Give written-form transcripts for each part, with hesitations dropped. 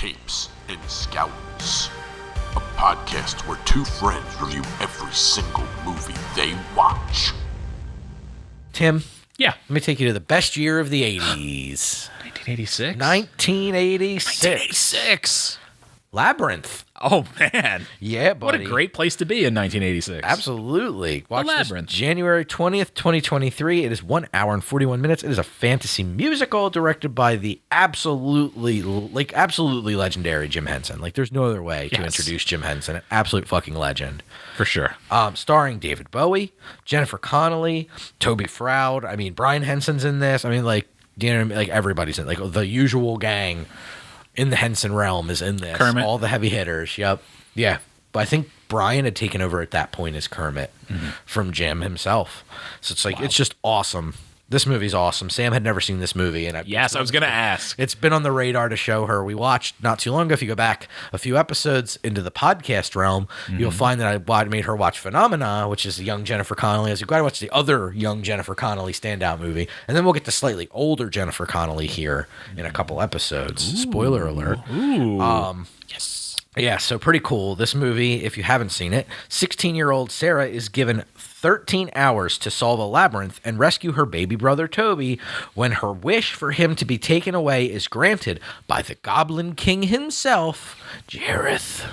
Tapes and Scoutings, a podcast where two friends review every single movie they watch. Tim, Yeah. let me take you to the best year of the 80s. 1986? 1986. 1986. Labyrinth. Oh, man. Yeah, buddy. What a great place to be in 1986. Absolutely. Watch this Labyrinth. January 20th, 2023. It is 1 hour and 41 minutes. It is a fantasy musical directed by the absolutely legendary Jim Henson. Like, there's no other way to Yes. introduce Jim Henson. An absolute fucking legend. For sure. Starring David Bowie, Jennifer Connelly, Toby Froud. I mean, Brian Henson's in this. I mean, like, you know what I mean? Like, everybody's in. Like, the usual gang in the Henson realm is in this. Kermit. All the heavy hitters. Yep. Yeah. But I think Brian had taken over at that point as Kermit from Jim himself. So it's like, it's just awesome. This movie's awesome. Sam had never seen this movie. And Yes, I was going to ask. it's been on the radar to show her. We watched not too long ago. If you go back a few episodes into the podcast realm, you'll find that I made her watch Phenomena, which is the young Jennifer Connelly. I was like, got to watch the other young Jennifer Connelly standout movie. And then we'll get to slightly older Jennifer Connelly here in a couple episodes. Spoiler alert. Ooh. Yes. Yeah, so pretty cool. This movie, if you haven't seen it, 16-year-old Sarah is given 13 hours to solve a labyrinth and rescue her baby brother Toby when her wish for him to be taken away is granted by the Goblin King himself, Jareth.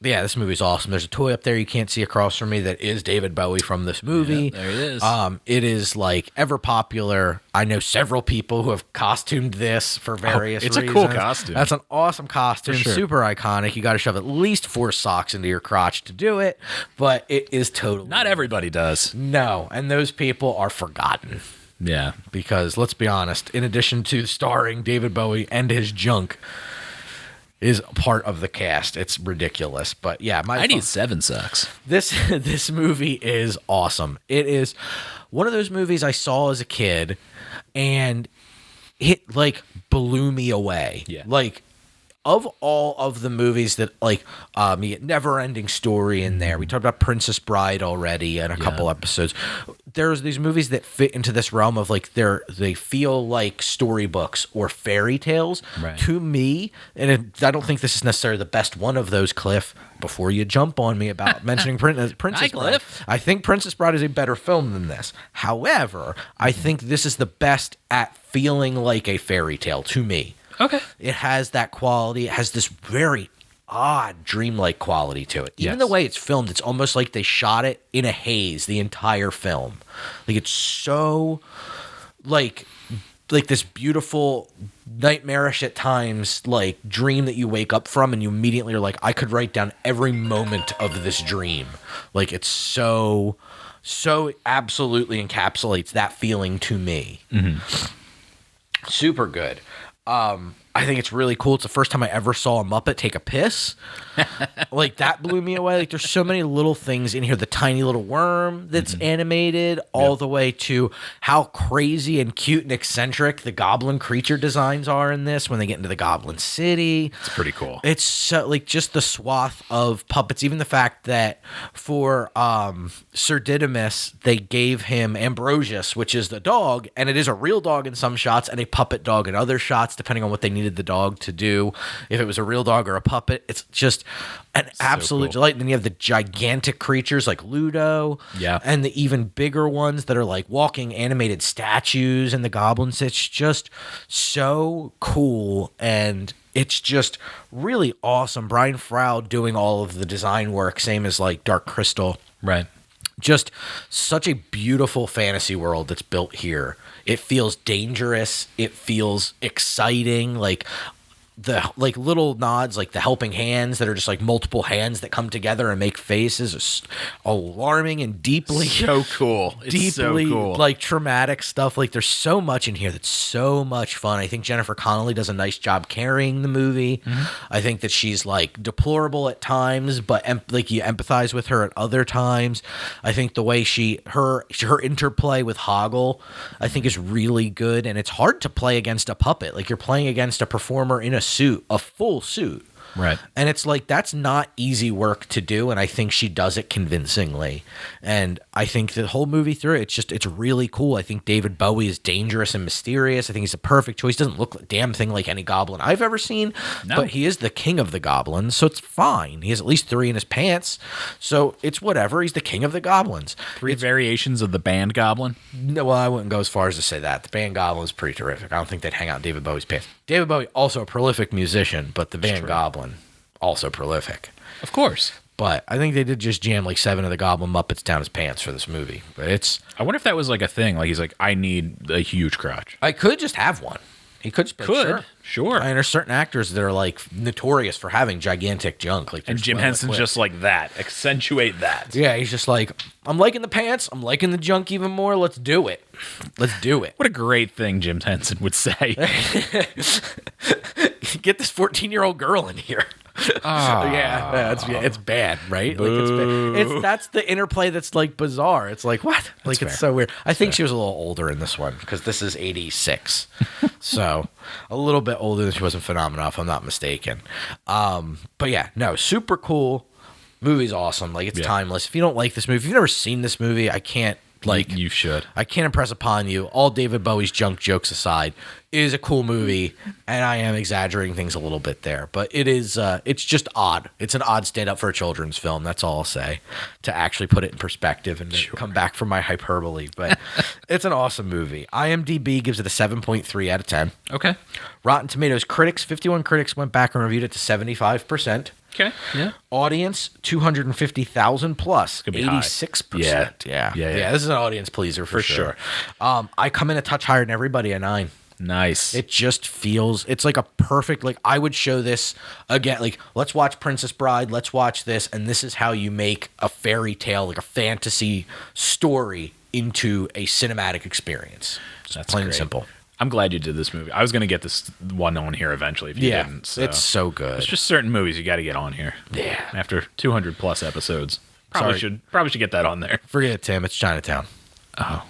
Yeah, this movie's awesome. There's a toy up there you can't see across from me that is David Bowie from this movie. Yeah, there it is. It is like ever popular. I know several people who have costumed this for various it's a reasons. cool costume. That's an awesome costume. For sure. Super iconic. You got to shove at least 4 socks into your crotch to do it, but it is totally Not everybody does. No, and those people are forgotten Yeah. because let's be honest, in addition to starring David Bowie and his junk is part of the cast. It's ridiculous. But yeah, I need 7 socks. this movie is awesome. It is one of those movies I saw as a kid and it like blew me away. Yeah. Like of all of the movies that like you get Never Ending Story in there. We talked about Princess Bride already in a couple episodes. There's these movies that fit into this realm of like they feel like storybooks or fairy tales Right. to me. And I don't think this is necessarily the best one of those, Cliff. Before you jump on me about mentioning Princess Bride, Cliff. I think Princess Bride is a better film than this. However, I think this is the best at feeling like a fairy tale to me. Okay. It has that quality. It has this very odd dreamlike quality to it. Even Yes. the way it's filmed, it's almost like they shot it in a haze the entire film. Like it's so like this beautiful nightmarish at times like dream that you wake up from and you immediately are like, I could write down every moment of this dream. Like it's so absolutely encapsulates that feeling to me. Super good. I think it's really cool. It's the first time I ever saw a Muppet take a piss. Like that blew me away. Like there's so many little things in here. The tiny little worm that's animated, all the way to how crazy and cute and eccentric the goblin creature designs are in this when they get into the Goblin City. It's pretty cool. It's so like just the swath of puppets. Even the fact that for Sir Didymus, they gave him Ambrosius, which is the dog, and it is a real dog in some shots and a puppet dog in other shots, depending on what they needed the dog to do. If it was a real dog or a puppet, it's just an absolute cool. delight. And then you have the gigantic creatures like Ludo, Yeah. and the even bigger ones that are like walking animated statues in the goblins. It's just so cool, and it's just really awesome. Brian Froud doing all of the design work, same as like Dark Crystal. Right. Just such a beautiful fantasy world that's built here. It feels dangerous. It feels exciting. Like the like little nods, like the helping hands that are just like multiple hands that come together and make faces, is alarming and deeply So cool. It's deeply so cool. like traumatic stuff. Like there's so much in here that's so much fun. I think Jennifer Connelly does a nice job carrying the movie. I think that she's like deplorable at times, but like you empathize with her at other times. I think the way her interplay with Hoggle, I think is really good, and it's hard to play against a puppet. Like you're playing against a performer in a suit, a full suit. Right. And it's like, that's not easy work to do. And I think she does it convincingly. And I think the whole movie through, it's really cool. I think David Bowie is dangerous and mysterious. I think he's a perfect choice. Doesn't look a damn thing like any goblin I've ever seen, No. but he is the king of the goblins. So it's fine. He has at least 3 in his pants. So it's whatever. He's the king of the goblins. 3 variations of the band Goblin. No, well, I wouldn't go as far as to say that. The band Goblin is pretty terrific. I don't think they'd hang out in David Bowie's pants. David Bowie, also a prolific musician, but the band Goblin, also prolific. Of course. But I think they did just jam like 7 of the Goblin Muppets down his pants for this movie. But I wonder if that was like a thing. Like he's like, I need a huge crotch. I could just have one. He could. Sure. I mean, there's certain actors that are like notorious for having gigantic junk. Like, And Jim Henson's just like that. Accentuate that. yeah, he's just like, I'm liking the pants. I'm liking the junk even more. Let's do it. Let's do it. What a great thing Jim Henson would say. Get this 14-year-old girl in here. It's bad, right? Like it's bad. That's the interplay that's like bizarre. It's like, what? Like it's so weird. I think she was a little older in this one because this is 86. So a little bit older than she was in Phenomena, if I'm not mistaken. But yeah, no, super cool. Movie's awesome. Like it's timeless. If you don't like this movie, if you've never seen this movie, I can't You should. I can't impress upon you, all David Bowie's junk jokes aside, it is a cool movie, and I am exaggerating things a little bit there, but it is, it's just odd. It's an odd stand-up for a children's film, that's all I'll say, to actually put it in perspective and come back from my hyperbole, but it's an awesome movie. IMDb gives it a 7.3 out of 10. Okay. Rotten Tomatoes critics, 51 critics went back and reviewed it to 75%. Okay. Yeah. Audience 250,000 plus, Could be high. 86%. Yeah. This is an audience pleaser for sure. I come in a touch higher than everybody, a 9. Nice. It just feels, it's like a perfect, like I would show this again, like let's watch Princess Bride, let's watch this, and this is how you make a fairy tale, like a fantasy story into a cinematic experience. That's plain and great. simple. I'm glad you did this movie. I was going to get this one on here eventually if you didn't. So. It's so good. It's just certain movies you got to get on here. Yeah. After 200 plus episodes. Probably should get that on there. Forget it, Tim. It's Chinatown. Oh.